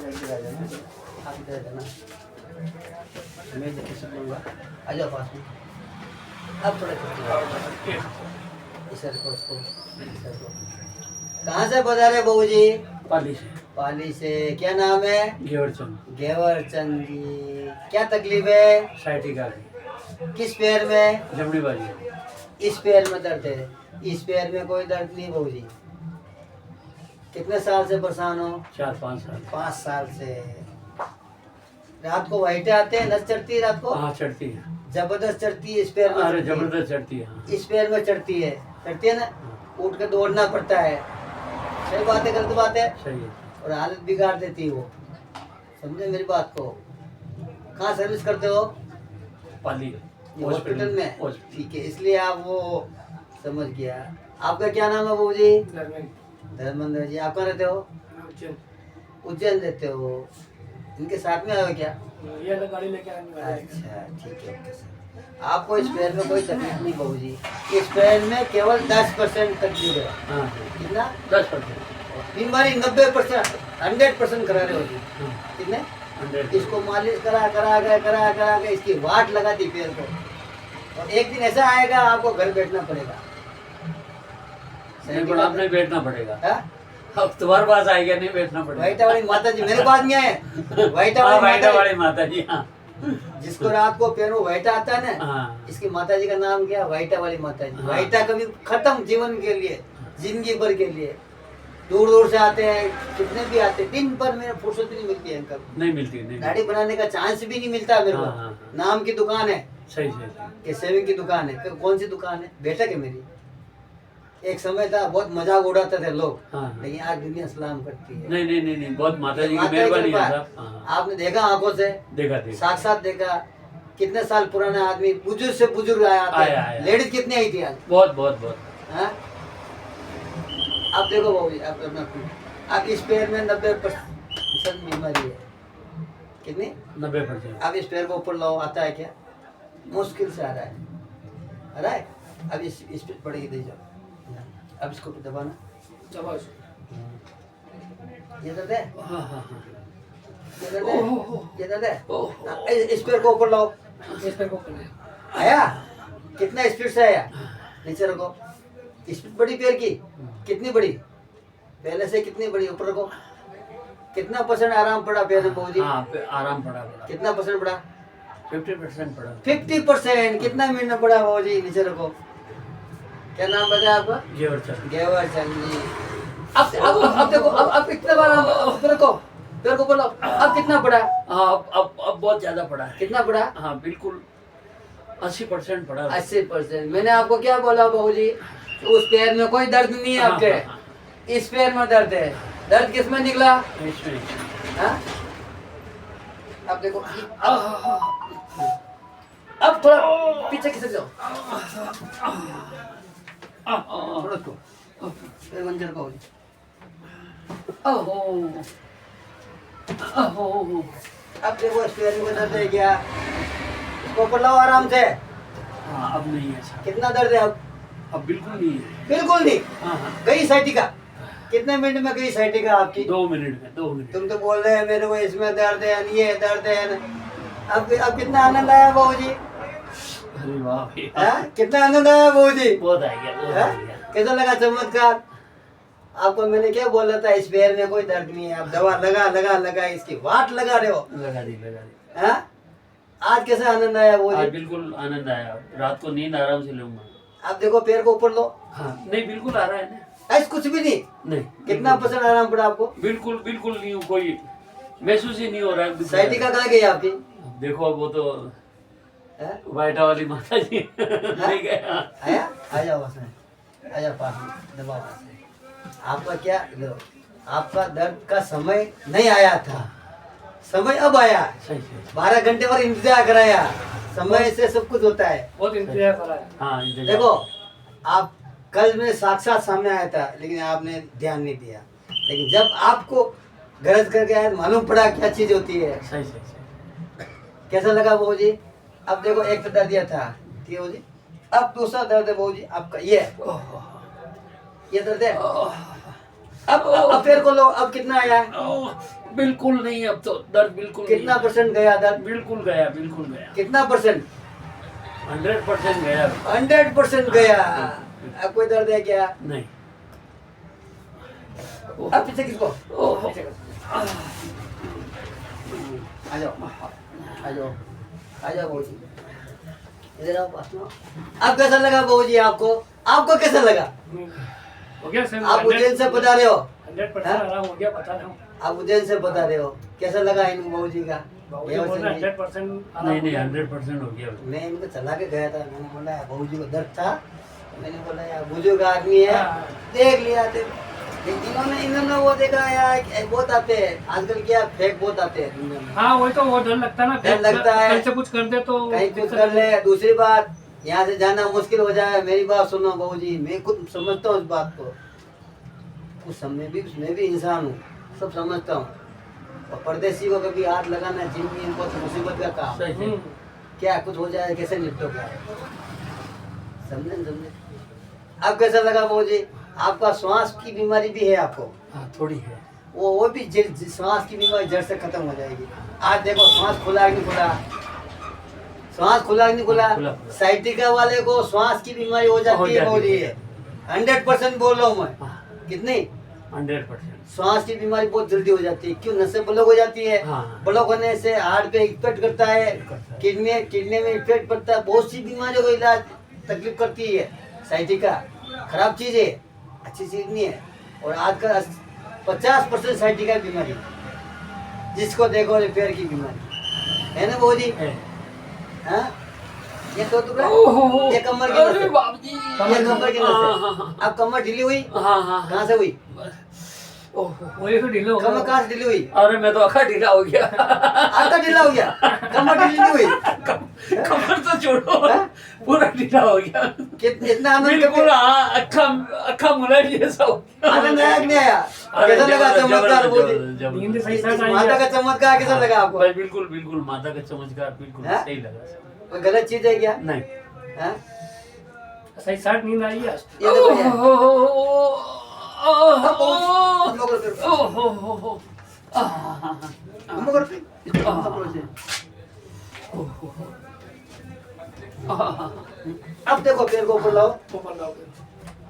थोड़ा इधर आ जाना, आप इधर आ जाना, मैं इधर से लूँगा, आ जाओ पास में। अब थोड़ा इस को उसको कहाँ से बता रहे बहू जी? पाली से। पाली से। क्या नाम है? घेवरचंद। घेवरचंद जी। क्या तकलीफ है? साइटिका की। किस पैर में? जमनी बाजी। इस पैर में दर्द है, इस पैर में कोई दर्द नहीं बहू जी। कितने साल से परेशान हो? 4-5 साल। 5 साल से। रात को वाइटे आते हैं, नस चढ़ती है रात को? हाँ चढ़ती है, जबरदस्त चढ़ती है इस पैर में। अरे जबरदस्त चढ़ती है। हाँ। इस पैर में चढ़ती है ना, उठ के दौड़ना पड़ता है। सही बात है गलत बात है? सही है। और हालत बिगाड़ देती है वो, समझे मेरी बात को। कहाँ सर्विस करते हो? पाली हॉस्पिटल में। हॉस्पिटल। ठीक है, इसलिए आप वो समझ गया। आपका क्या नाम है बहू जी? धर्मेंद्र जी। आप कहाँ रहते हो? उज्जैन रहते हो। इनके साथ में आए हो क्या? ये गाड़ी लेके आएंगे। अच्छा ठीक है, ओके सर। आपको इस पैर में कोई तकलीफ नहीं बहू जी। इस पैर में केवल 10% तकलीफ है। हाँ कितना? 10%। बीमारी 90%, 100% करा रहे हो जी। कितने? 100। इसको मालिश करा के इसकी वाट लगा दी पैर को। और एक दिन ऐसा आएगा आपको घर बैठना पड़ेगा। नहीं, पर आप नहीं बैठना पड़ेगा। हाँ? अब तुम्हारे पास आएगा, नहीं बैठना पड़ेगा। वाइटा वाली माता जी मेरे पास नहीं आए। वाइटा हाँ, वाली वाइटा माता वाली माता जी। हाँ जी, जिसको रात को पैर में वाइटा आता है ना, हाँ। इसकी माता जी का नाम क्या? वाइटा वाली माता जी। हाँ। वाइटा कभी खत्म जीवन के लिए, जिंदगी भर के लिए। दूर दूर से आते हैं, कितने भी आते हैं, दिन भर मेरे फुर्सत नहीं मिलती है अंकल। नहीं मिलती, नहीं दाढ़ी बनाने का चांस भी नहीं मिलता मेरे को। हाँ, हाँ, हाँ। नाम की दुकान है सही सही। कि सेविंग की दुकान है। कौन सी दुकान है? बेटा के मेरी। एक समय था बहुत मजाक उड़ाते थे लोग, हाँ, हाँ। लेकिन आज दुनिया सलाम करती है। नहीं नहीं नहीं नहीं, बहुत माता जी की माता जी मेहरबानी कृपा। है साहब। हाँ। आपने देखा आंखों से, देखा देखा। साक्षात देखा। कितने साल पुराना आदमी, बुजुर्ग से बुजुर्ग आया। लेडीज कितनी आई थी आज? बहुत बहुत बहुत। हाँ? आप देखो बाबू जी, आप अपना आप इस पैर में 90% बीमारी है। कितनी? 90%। आप इस पैर को ऊपर लाओ, आता है क्या? मुश्किल से आ रहा है। आ रहा है? अब इस पे पड़ेगी, दे जाओ। अब इसको दबाना। ये दर्द है? हाँ हाँ हाँ। ये दर्द है? ये दर्द है? इस पैर को ऊपर लाओ। इस पे को करना है। आया? कितना स्पीड से आया? नीचे रखो। स्पीड बड़ी पैर की? कितनी बड़ी? पहले से कितनी बड़ी? ऊपर रखो। कितना % आराम पड़ा पैर में बहू जी? हाँ, आराम पड़ा। कितना % पड़ा? 50% पड़ा। 50%। कितना मिनट पड़ा बहू जी? नीचे रखो। क्या नाम बताया आपका? घेवरचंद। घेवरचंद जी। अब देखो, अब कितना बार रखो, पैर को बोलो। अब कितना पड़ा? हाँ, अब बहुत ज्यादा पड़ा है। कितना पड़ा? हाँ बिल्कुल 80% पड़ा। 80%। मैंने आपको क्या बोला बहू जी? उस पैर में कोई दर्द नहीं है आपके। हाँ, हाँ, इस पैर में दर्द है। दर्द किस में निकला? इसमें। हाँ? अब देखो, अब थोड़ा पीछे खिसक जाओ। थोड़ा उसको पैर बंद कर बहू जी। ओहो। ओहो। अब देखो इस पैर में दर्द है क्या? इसको ऊपर लाओ आराम से। हाँ, अब नहीं है साहब। कितना दर्द है अब? अब बिल्कुल नहीं है। बिल्कुल नहीं। हाँ हाँ। गई साइटिका? कितने मिनट में गई साइटिका आपकी? 2 मिनट में, 2 मिनट। तुम तो बोल रहे हैं मेरे को इसमें दर्द है, ये दर्द है। अब कितना आनंद आया बहू जी? अरे वाह भैया। हाँ? कितना आनंद आया बहू जी? बहुत आ गया, बहुत आ गया। कैसा लगा चमत्कार? आपको मैंने क्या बोला था? इस पैर में कोई दर्द नहीं है। आप दवा लगा इसकी वाट लगा रहे हो। लगा दी। हाँ? आज कैसा आनंद आया बहू आज जी? बिल्कुल आनंद आया। रात को नींद आराम से लूंगा। आप देखो पैर को ऊपर लो। हाँ, नहीं बिल्कुल आ रहा है ना। ऐसा कुछ भी नहीं। नहीं। कितना % आराम पड़ा आपको? बिल्कुल बिल्कुल नहीं, कोई महसूस ही नहीं हो रहा है। साइटिका कहाँ गई आपकी? देखो अब वो तो हाँ? वाइटा वाली माता जी ले गया। आया? आ जाओ पास में, आ जाओ पास में, दबाओ पास में। आपका क्या लो, आपका दर्द का समय नहीं आया था, समय अब आया। सही सही। 12 घंटे और इंतजार कराया। समय से सब कुछ होता है। बहुत इंतजार करा है। हाँ इंतजार। देखो, आप कल में साक्षात सामने आया था, लेकिन आपने ध्यान नहीं दिया। लेकिन जब आपको गरज करके आया, मालूम पड़ा क्या चीज होती है। सही सही सही। कैसा लगा बहू जी? अब देखो, एक तो दर्द दिया था, ठीक है बहू जी। अब दूसरा दर्द है बहू जी आपका, ये दर्द है। अब पैर को लो। अब कितना आया है? बिल्कुल नहीं, अब तो दर्द बिल्कुल कितना नहीं। परसेंट गया दर्द? बिल्कुल गया, बिल्कुल गया, कितना परसेंट? 100% गया। 100% गया। अब कोई दर्द है क्या? नहीं। अब पीछे किसको? ओह, आ जाओ आ जाओ आ जाओ बहू जी, इधर आओ पास में आओ। अब कैसा लगा बहू जी आपको? आपको कैसा लगा? हो गया सर, आप उज्जैन से बता रहे हो? 100% आराम हो गया, बता रहा हूँ। आप उज्जैन से बता रहे हो, कैसा लगा इनको बहू जी का? बाबूजी बोल रहे हैं 100% आराम नहीं हो नहीं, गया। 100% हो गया। मैं इनको चला के गया था, मैंने बोला यार बहू जी को दर्द था, मैंने बोला यार बुजुर्ग आदमी है, हाँ। देख लिया थे। इन्होंने इन्होंने वो देखा यार बहुत आते हैं आजकल, क्या फेक बहुत आते हैं दुनिया में। हाँ वही तो, वो डर लगता है ना, डर लगता है। कहीं से कुछ कर दे तो कहीं कुछ कर ले। दूसरी बात, यहाँ से जाना मुश्किल हो जाए। मेरी बात सुनो बहू जी, मैं खुद समझता हूँ इस बात को, उस समय भी मैं भी इंसान हूँ, सब समझता हूँ। और परदेसी को कभी हाथ लगाना जिंदगी में बहुत मुसीबत का काम है। सही है। क्या कुछ हो जाए कैसे निपटोगे? समझे समझे। अब कैसा लगा बहू जी? आपका श्वास की बीमारी भी है आपको? हाँ, थोड़ी है। वो भी श्वास की बीमारी जड़ से खत्म हो जाएगी। आज देखो श्वास खुला कि नहीं खुला? श्वास खुला कि नहीं खुला? खुला। साइटिका वाले को श्वास की बीमारी हो जाती है बहू जी। 100% बोल रहा हूँ मैं। हाँ, कितनी? 100%। श्वास की बीमारी बहुत जल्दी हो जाती है। क्यों? नसें ब्लॉक हो जाती है। हाँ। ब्लॉक होने से हार्ट पे इफेक्ट करता है, करता है। किडनी में इफेक्ट पड़ता है। बहुत सी बीमारियों को इलाज तकलीफ करती है साइटिका। खराब चीज है, अच्छी चीज नहीं है। और आज का 50% साइटिका की बीमारी, जिसको देखो रिपेयर की बीमारी है ना बहू जी? है। हाँ? ये तो टुकड़ा, ओहो, ये कमर की अरे नस है। बाप जी, ये कमर की नस हाँ, है। हाँ, हाँ। अब कमर ढीली हुई? हाँ हाँ कहाँ से हुई? ओहो, वही तो ढीले हो कमर गया। कहाँ से ढीली हुई? अरे मैं तो अखा ढीला हो गया। आपका ढीला हो गया, कमर ढीली नहीं हुई। कमर तो छोड़ो, हाँ? पूरा ढीला हो गया। इतना आनंद बिल्कुल, हाँ, अखा अखा मुलायम जैसा हो गया। आनंद आया कि नहीं आया? अरे कैसा लगा जबरदस्त, चमत्कार बहू जी? जबरदस्त, जबरदस्त। नींद सही से आई माता है। का चमत्कार कैसा लगा आपको? भाई बिल्कुल बिल्कुल, माता का चमत्कार बिल्कुल हाँ? सही लगा। कोई गलत चीज है क्या? नहीं। हाँ? सही साठ नींद आई है। ये देखो ये। ओह, हम लोग करते हैं। ओह, हम लोग करते हैं। हम लोग करते हैं। अब देखो पैर को ऊपर लाओ। ऊपर लाओ फिर।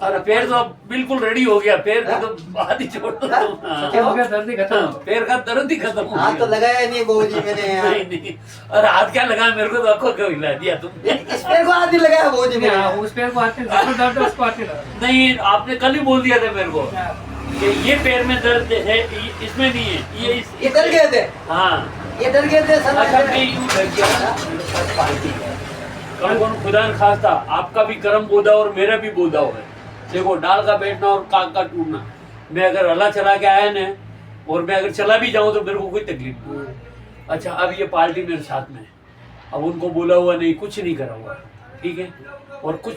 अरे पैर तो अब बिल्कुल रेडी हो गया, पैर की हाँ? तो बात ही छोड़ दो। हाँ? हाँ। क्या हो गया, दर्द ही खत्म। पैर का दर्द ही खत्म हो हाथ तो गया। लगाया नहीं बहू जी मैंने यार। नहीं नहीं, अरे हाथ क्या लगा मेरे को, तो आंखों क्यों हिला दिया तुमने? इस पैर को हाथ नहीं लगाया बहू जी हाँ, मैंने। उस पैर को आते जिसको दर्द है उसको आते लगा। नहीं, आपने कल ही बोल दिया था मेरे को हाँ। कि ये पैर में दर्द है, इसमें नहीं है, ये ये डर गए थे, हाँ। ये डर गए थे साला। अच्छा मैं यूं डर गया ना, मेरे साथ पार्टी है। कल कौन खुदा न खास्ता आपका भी कर्म बोधा और मेरा भी बोधा हो है। देखो, डाल का बैठना और काक का टूटना। मैं अगर हला चला के आया ना, और मैं अगर चला भी जाऊं तो मेरे को कोई तकलीफ नहीं। अच्छा, अब ये पार्टी मेरे साथ में है, अब उनको बोला हुआ नहीं, कुछ नहीं करा हुआ, ठीक है, और कुछ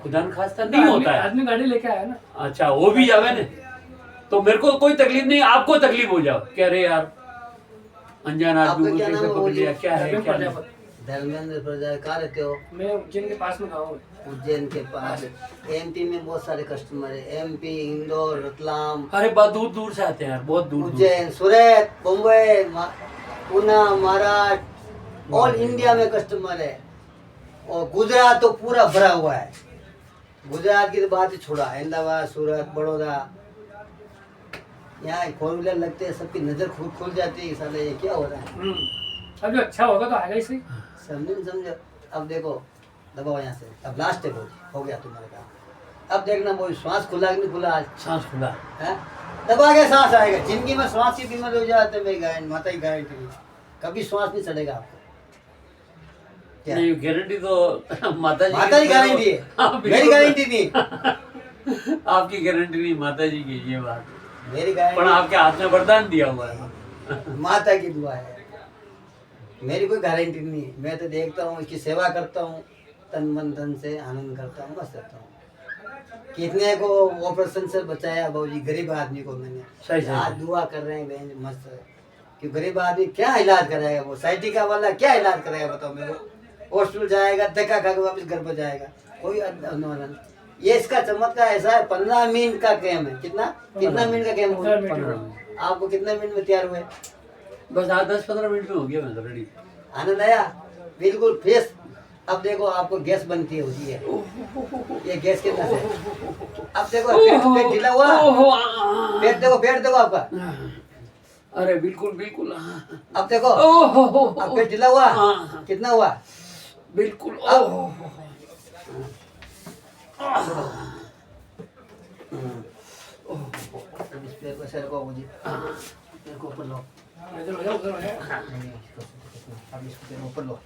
खुदा न खास्ता नहीं होता है। आदमी गाड़ी लेके आया ना। अच्छा, वो भी जावे ना, तो मेरे को कोई तकलीफ नहीं, आपको तकलीफ हो जाओ। कह रहे यार अनजान आदमी आपका को क्या नाम कैसे है पकड़ बोलिए? लिया, क्या है क्या नहीं। धर्मेंद्र प्रजापति। कहाँ रहते हो? मैं उज्जैन के पास में गाँव है। उज्जैन के पास। एमपी में बहुत सारे कस्टमर है, एमपी, इंदौर, रतलाम, अरे बहुत दूर दूर से आते हैं यार, बहुत दूर दूर से। उज्जैन, सूरत, मुंबई, पुणे, महाराष्ट्र, ऑल इंडिया में कस्टमर है। और गुजरात तो पूरा भरा हुआ है। गुजरात की तो बात ही छोड़ा, अहमदाबाद, सूरत, बड़ौदा, यहाँ फोर व्हीलर लगते हैं, सबकी नजर खुल जाती है, साले ये क्या हो रहा है? अब जो अच्छा होगा तो आएगा ही सही। समझो। अब देखो, दबाओ यहाँ से, अब लास्ट है बोल, हो गया तुम्हारा काम। अब देखना बोल, श्वास खुला कि नहीं खुला आज? सांस खुला। है? दबा के सांस आएगा। जिंदगी में श्वास की बीमारी हो जाते, मेरी गारंटी, माता की गारंटी है, कभी श्वास नहीं चढ़ेगा आपको। क्या? नहीं, गारंटी तो माता जी माता की गारंटी है, हाँ, बिल्कुल। मेरी गारंटी नहीं। आपकी गारंटी नहीं, माता जी की ये बात। मेरी पर गारंटी आपके हाथ में वरदान दिया हुआ है। माता की दुआ है, मेरी कोई गारंटी नहीं है। मैं तो देखता हूँ, इसकी सेवा करता हूँ, तन मन धन से आनंद करता हूँ, मस्त रहता हूँ। कितने को ऑपरेशन से बचाया बाबूजी, गरीब आदमी को मैंने। सही सही। आज दुआ कर रहे हैं बहन, मस्त है। कि गरीब आदमी क्या इलाज कराएगा? वो साइटिका वाला क्या इलाज कराएगा बताओ मेरे को? हॉस्पिटल जाएगा, धक्का खा के वापस घर पर जाएगा, कोई अनुमान। ये इसका चमत्कार ऐसा है, 15 मिनट का गेम है। कितना मिनट का गेम 15 मिनट। 15 आपको कितने मिनट में तैयार हुए? बस 10-15 मिनट में हो गया मैं तो रेडी। आनंद आया? बिल्कुल फ्रेश। अब देखो आपको गैस बनती होती है, ये गैस कितना से, अब देखो पेट ढीला हुआ, पेट देखो आपका, अरे बिल्कुल बिल्कुल। अब देखो ओहो अब पेट ढीला हुआ, कितना हुआ? बिल्कुल। अब इस पैर को ऐसे रखो मुझे, पैर को ऊपर लो, इधर हो जाओ, उधर हो जाओ। अब इसको पैर ऊपर लो,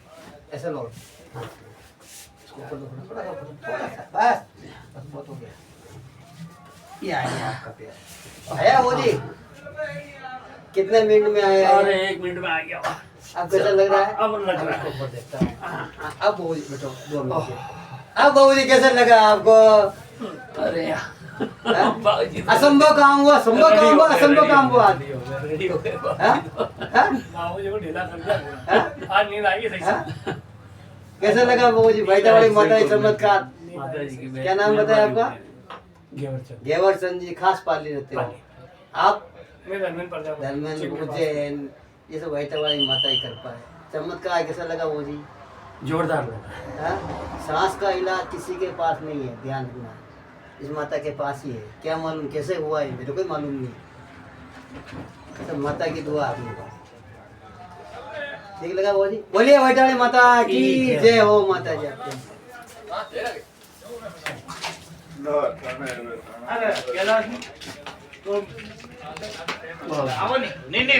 ऐसे लो, हाँ। इसको ऊपर लो, थोड़ा सा, बस बहुत हो गया। ये आया आपका पैर, आया वो जी? कितने मिनट में आया? अरे 1 मिनट में आ गया। अब कैसा लग रहा है? अब लग रहा है। ऊपर देखता हूँ। अब बाबू जी बैठो, 2 मिनट के। अब बाबू जी कैसा लगा आपको? अरे यार हाँ? बाबूजी तो असंभव काम हुआ, संभव काम हुआ, असंभव काम हुआ। रेडी हो गए हाँ? हाँ? बाबूजी को ढीला कर दिया पूरा। हाँ? आज नींद आई है सही हाँ? से। कैसा लगा बाबू जी? भाईटा वाली माता की चमत्कार। माता जी की क्या नाम बताया आपका? घेवरचंद। गेवर चंद जी, खास पाली रहते हो आप? मैं धर्मेंद्र प्रजापति। धर्मेंद्र उज्जैन, ये सब भाईटा वाली माता की कृपा है। चमत्कार कैसा लगा बाबू जी? जोरदार लगा। हाँ? सांस का इलाज किसी के पास नहीं है, ध्यान रखना, इस माता के पास ही है। क्या मालूम कैसे हुआ है, मेरे को मालूम नहीं, सब माता की दुआ है अपने पास। ठीक लगा बाबू जी? बोलिए भाईटा वाली माता की जय हो। माता जी आपके अरे केला तो नहीं नहीं